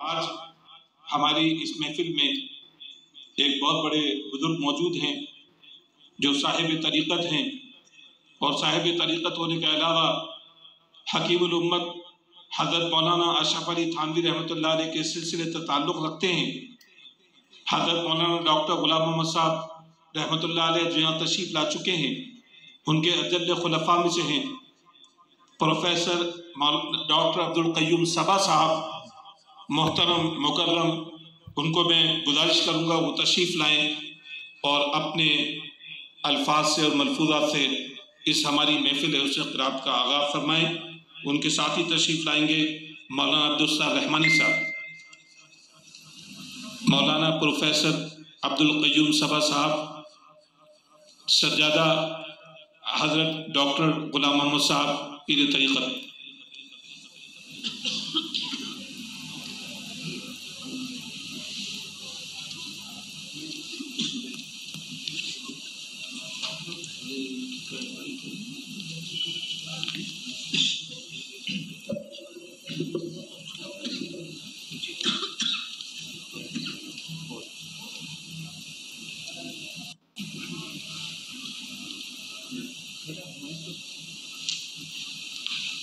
آج ہماری اس محفل میں ایک بہت بڑے بزرگ موجود ہیں جو صاحب طریقت ہیں، اور صاحب طریقت ہونے کے علاوہ حکیم الامت حضرت مولانا اشرف علی تھانوی رحمۃ اللہ علیہ کے سلسلے سے تعلق رکھتے ہیں۔ حضرت مولانا ڈاکٹر غلام محمد صاحب رحمۃ اللہ علیہ جہاں تشریف لا چکے ہیں، ان کے اجل خلفاء میں سے ہیں پروفیسر ڈاکٹر عبدالقیوم صبا صاحب، محترم مکرم، ان کو میں گزارش کروں گا وہ تشریف لائیں اور اپنے الفاظ سے اور ملفوظات سے اس ہماری محفل حسن قرات کا آغاز فرمائیں۔ ان کے ساتھ ہی تشریف لائیں گے مولانا عبدالستار رحمانی صاحب، مولانا پروفیسر عبدالقیوم صبا صاحب، سجادہ حضرت ڈاکٹر غلام محمد صاحب پیر طریقت۔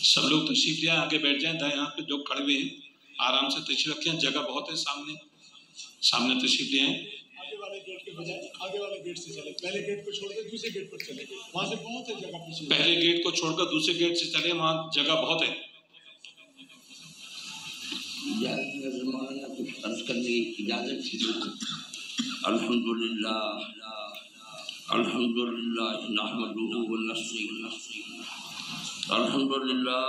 سب لوگ تشریف لے آئیں، آگے بیٹھ جائیں، دائیں ہاتھ پہ جو کھڑے ہوئے ہیں آرام سے تشریف رکھیں، جگہ بہت ہے، سامنے تشریف لے آئیں۔ آگے والے گیٹ کے بجائے آگے والے گیٹ سے چلے، پہلے گیٹ کو چھوڑ کر دوسرے گیٹ پر چلے، وہاں سے بہت ہے جگہ پیچھے۔ پہلے گیٹ کو چھوڑ کر دوسرے گیٹ سے چلے، وہاں جگہ بہت ہے۔ مولانا کچھ عرض کرنے کی اجازت تھی۔ الحمدللہ الحمدللہ نحمدہ ونستعینہ، الحمدللہ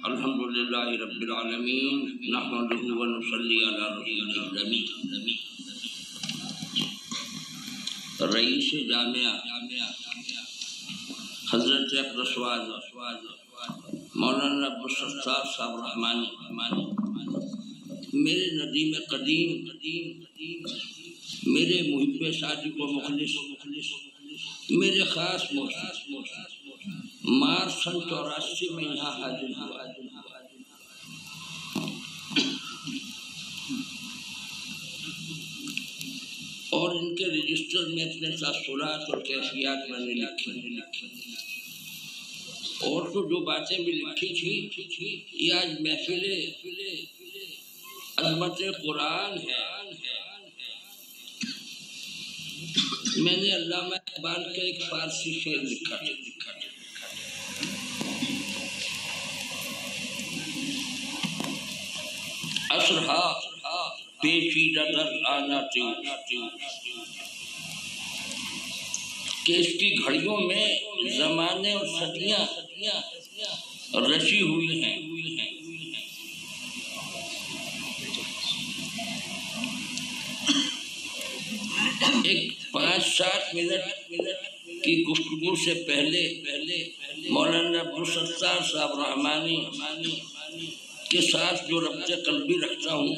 الحمدللہ رب العالمین، نحمدہ ونصلی علی رسولہ الامین۔ رئیس جامعہ حضرت اقدسوان مولانا عبدالستار صاحب رحمانی، میرے ندیم قدیم، میرے محب صادق و مخلص، میرے خاص محسن، مارچ سن 84 میں یہاں حاضر ہوا۔ اور ان کے رجسٹر میں اپنے تاثرات اور کیفیات میں نے لکھی، اور تو جو باتیں بھی لکھی تھی، یہ آج محفل عظمت قرآن ہے۔ میں نے علامہ اقبال کا ایک فارسی شعر لکھا تھا، عصرہا پیچیدہ در آناتی، کہ اس کی گھڑیوں میں زمانے اور صدیاں رچی ہوئی ہیں۔ ایک 5-7 منٹ کی گفتگو سے پہلے مولانا عبدالستار صاحب رحمانی کے ساتھ جو ربط قلبی رکھتا ہوں،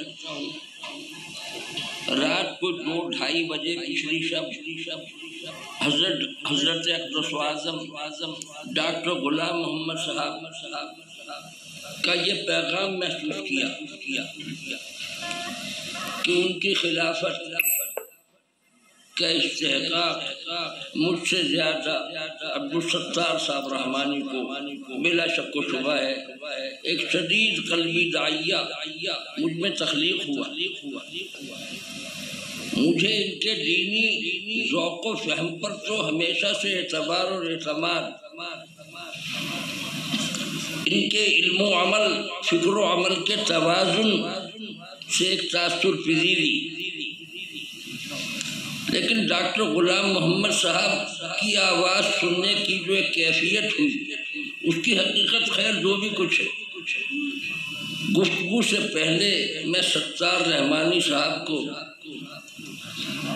رات کو 2-2:30 بجے پچھلی شب حضرت اقدس اعظم ڈاکٹر غلام محمد صاحب کا یہ پیغام محسوس کیا کہ ان کی خلافت کا استحقاق مجھ سے زیادہ عبدالستار صاحب رحمانی کو بلا شک و شبہ ہے۔ ایک شدید قلبی داعیہ مجھ میں تخلیق ہوا۔ مجھے ان کے دینی ذوق و فہم پر تو ہمیشہ سے اعتبار اور اعتماد، ان کے علم و عمل، فکر و عمل کے توازن سے ایک تاثر پذیری، لیکن ڈاکٹر غلام محمد صاحب کی آواز سننے کی جو ایک کیفیت ہوئی، اس کی حقیقت خیر جو بھی کچھ ہے۔ گفتگو سے پہلے میں ستار رحمانی صاحب کو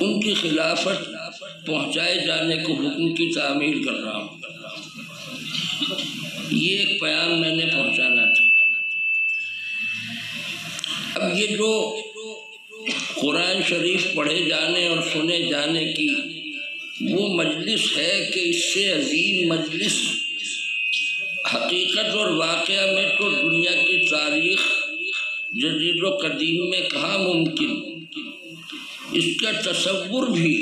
ان کی خلافت پہنچائے جانے کو حکم کی تعمیل کر رہا ہوں۔ یہ ایک پیام میں نے پہنچانا تھا۔ اب یہ جو قرآن شریف پڑھے جانے اور سنے جانے کی وہ مجلس ہے کہ اس سے عظیم مجلس حقیقت اور واقعہ میں تو دنیا کی تاریخ جدید و قدیم میں کہاں ممکن، اس کا تصور بھی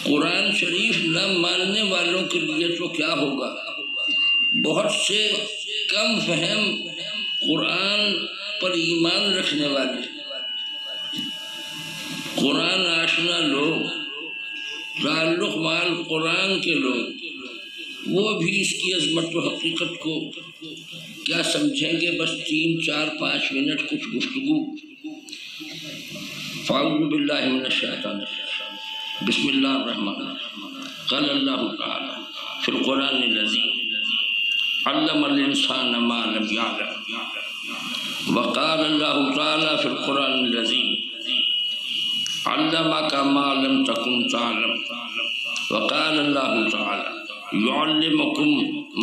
قرآن شریف نہ ماننے والوں کے لیے تو کیا ہوگا، بہت سے کم فہم قرآن پر ایمان رکھنے والے، قرآن آشنا لوگ، تعلق مال قرآن کے لوگ، وہ بھی اس کی عظمت و حقیقت کو کیا سمجھیں گے؟ بس 3 4 5 منٹ کچھ گفتگو۔ فاعوذ باللہ من الشیطان الرجیم، بسم اللہ الرحمن الرحیم۔ قال اللہ تعالی فی القرآن العظیم علم الانسان ما لم يعلم، وقال اللہ تعالی فی القرآن العظیم علمک ما لم تکن تعلم، وقال اللہ تعالی یعلمکم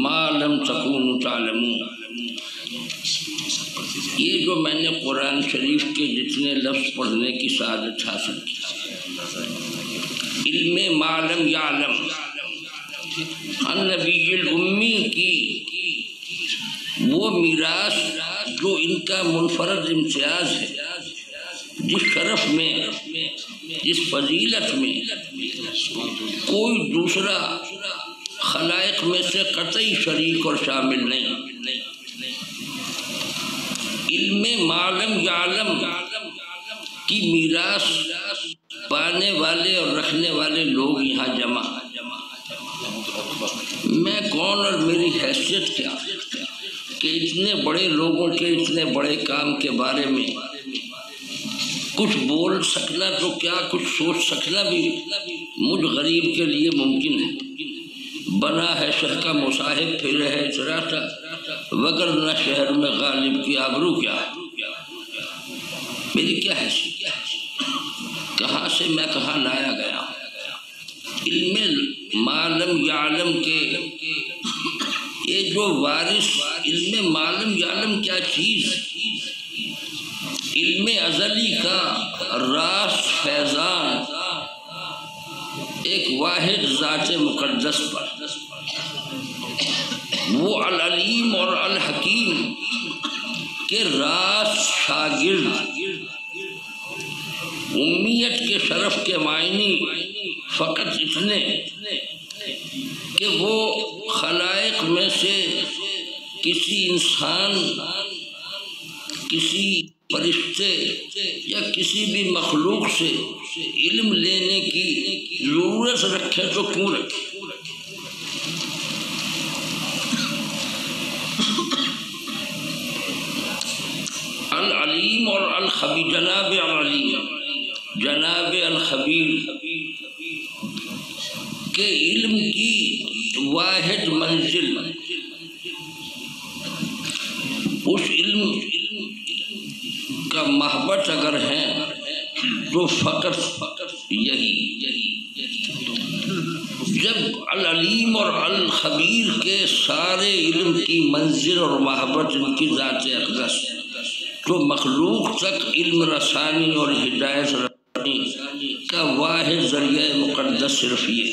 ما لم تکونوا تعلمون۔ یہ جو میں نے قرآن شریف کے جتنے لفظ پڑھنے کی سعادت حاصل کی، علم ما لم یعلم، النبی الامی کی وہ میراث جو ان کا منفرد امتیاز ہے، جس شرف میں، جس فضیلت میں کوئی دوسرا خلائق میں سے قطعی شریک اور شامل نہیں۔ علم ما لم یعلم کی میراث پانے والے اور رکھنے والے لوگ یہاں جمع۔ میں کون اور میری حیثیت کیا کہ اتنے بڑے لوگوں کے اتنے بڑے کام کے بارے میں کچھ بول سکنا تو کیا، کچھ سوچ سکنا بھی مجھ غریب کے لیے ممکن ہے۔ بنا ہے شہ کا مصاحب پھر ہے چراتا، وگرنہ شہر میں غالب کی آبرو کیا۔ میری کیا حیثیت، کہاں سے میں کہاں لایا گیا۔ علم ما لم یعلم کے یہ جو وارث، علم ما لم یعلم کیا چیز، علم ازلی کا راز فیضان ایک واحد ذات مقدس پر، وہ العلیم اور الحکیم کے راز شاگرد، امیت کے شرف کے معنی فقط اتنے کہ وہ خلائق میں سے کسی انسان، کسی فرشتے یا کسی بھی مخلوق سے علم لینے کی ضرورت رکھے تو کیوں رکھے۔ العلیم اور الخبیر، جناب العلیم جناب الخبیر کے علم کی واحد منزل، اس علم کا محبت اگر ہے تو فقط یہی۔ جب العلیم اور الخبیر کے سارے علم کی منزل اور محبت ان کی ذات اقدس، تو مخلوق تک علم رسانی اور ہدایت رسانی کا واحد ذریعہ مقدس صرف یہ،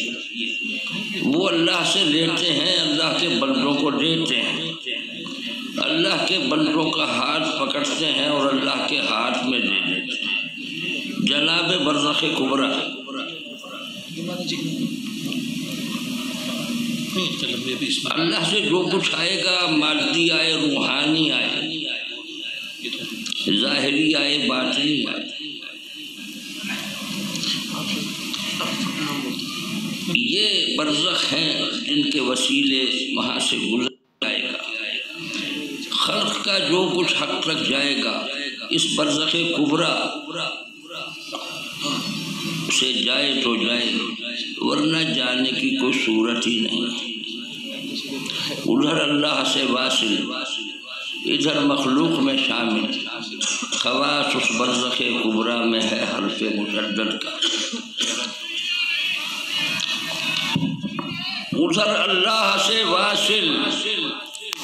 وہ اللہ سے لیتے ہیں، اللہ کے بندوں کو دیتے ہیں، اللہ کے بندوں کا ہاتھ پکڑتے ہیں اور اللہ کے ہاتھ میں دے دیتے ہیں۔ جناب برزخ کبریٰ، اللہ سے جو کچھ آئے گا، مادی آئے، روحانی آئے، ظاہری آئے، باطنی آئے، یہ برزخ ہیں جن کے وسیلے وہاں سے گزر جائے گا۔ خلق کا جو کچھ حق تک جائے گا اس برزخ کبریٰ سے جائے تو جائے، ورنہ جانے کی کوئی صورت ہی نہیں۔ ادھر اللہ سے واصل، ادھر مخلوق میں شامل، خواص اس برزخ کبریٰ میں ہے حرف مشدد کا۔ ادھر اللہ سے واصل،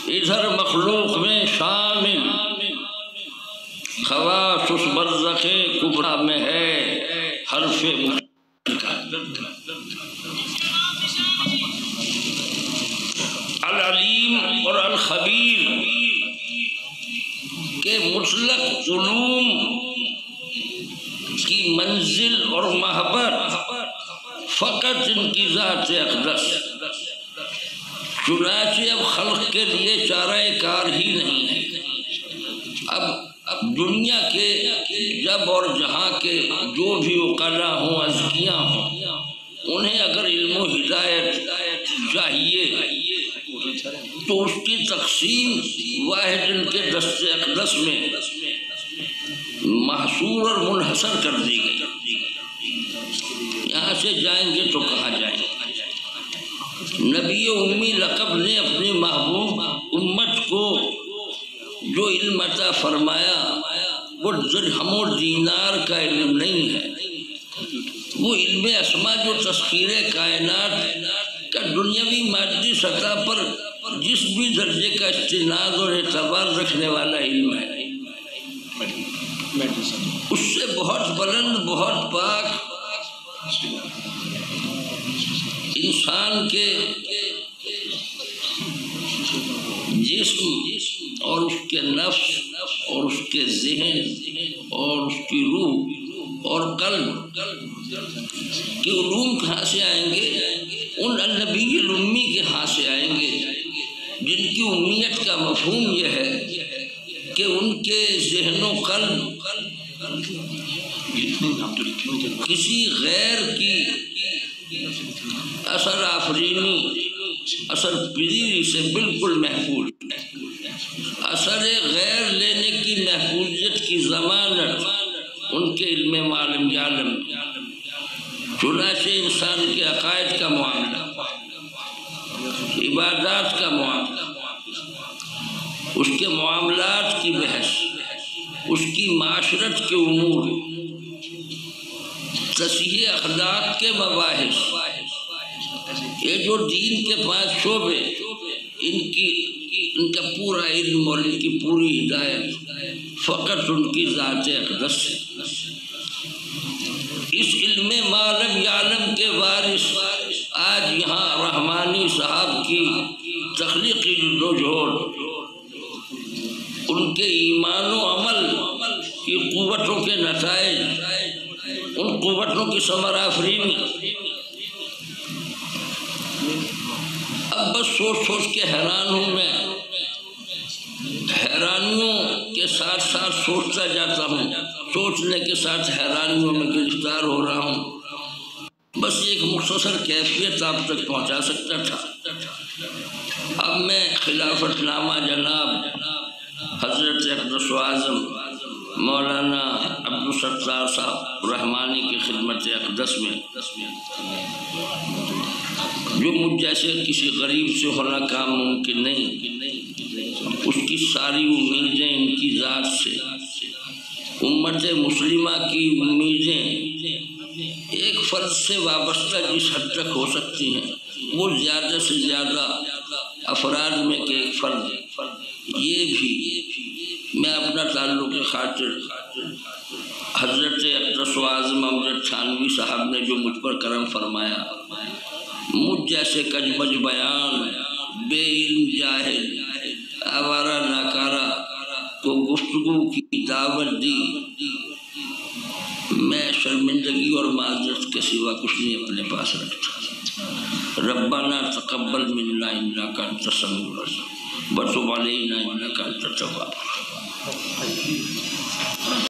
ادھر مخلوق میں شامل، خواص اس برزخ کبریٰ میں ہے حرف مشدد کا۔ العلیم اور الخبیر مطلق علوم کی منزل اور محبت فقط ان کی ذات اقدس، چنانچہ اب خلق کے لیے چارہ کار ہی نہیں ہے۔ اب دنیا کے جب اور جہاں کے جو بھی عقلاء ہوں، اذکیاء ہوں، انہیں اگر علم و ہدایت چاہیے تو اس کی تقسیم واحد ان کے دست اقدس میں محصور اور منحصر کر دی گئی۔ یہاں سے جائیں گے تو کہاں جائیں گے؟ نبی امی لقب نے اپنی محبوب امت کو جو علم عطا فرمایا وہ درہم و دینار کا علم نہیں ہے، وہ علم اسما جو تسخیر کائنات کا دنیاوی مادی سطح پر جس بھی درجے کا استناد اور اعتبار رکھنے والا علم ہے، اس سے بہت بلند، بہت پاک انسان کے جسم اور اس کے نفس اور اس کے ذہن اور اس کی روح اور قلب کے علوم کہاں سے آئیں گے؟ ان نبی الامی کے ہاں سے آئیں گے جن کی امیت کا مفہوم یہ ہے کہ ان کے ذہن و قلب کسی غیر کی اثر آفرینی، اثر پذیری سے بالکل محفوظ، اثر غیر لینے کی محفوظیت کی ضمانت ان کے علم معلوم یعلم۔ چنانچہ انسان کے عقائد کا معاملہ، عبادات کا معاملہ، اس کے معاملات کی بحث، اس کی معاشرت کے امور، تصحیح اخلاق کے مباحث، یہ جو دین کے 5 شعبے، ان کا پورا علم اور ان کی پوری ہدایت فقط ان کی ذات اقدس ہے۔ اس علم معلوم یعلم کے وارث آج یہاں رحمانی صاحب کی تخلیقی جدوجہد، ان کے ایمان و عمل کی قوتوں کے نتائج، ان قوتوں کی ثمر آفرینی، اب بس سوچ سوچ کے حیران ہوں میں، حیرانیوں کے ساتھ ساتھ سوچتا جاتا ہوں، سوچنے کے ساتھ حیرانیوں میں گرفتار ہو رہا ہوں۔ بس ایک مختصر کیفیت آپ تک پہنچا سکتا تھا۔ اب میں خلافت نامہ جناب حضرت اقدس و اعظم مولانا عبدالستار صاحب رحمانی کی خدمت اقدس میں، جو مجھ جیسے کسی غریب سے ہونا کام ممکن نہیں، اس کی ساری امیدیں ان کی ذات سے، امت مسلمہ کی امیدیں ایک فرد سے وابستہ جس حد تک ہو سکتی ہیں، وہ زیادہ سے زیادہ افراد میں کہ ایک فرد، یہ بھی میں اپنا تعلق خاطر حضرت اقدس و اعظم امجد تھانوی صاحب نے جو مجھ پر کرم فرمایا، مجھ جیسے کجبج بیان، بے علم جاہل، آوارہ ناکارہ کو گفتگو کی دعوت دی، میں شرمندگی اور معذرت کے سوا کچھ نہیں اپنے پاس رکھتا۔ ربنا تقبل منا انک انت السمیع العلیم وتب علینا انک انت التواب الرحیم۔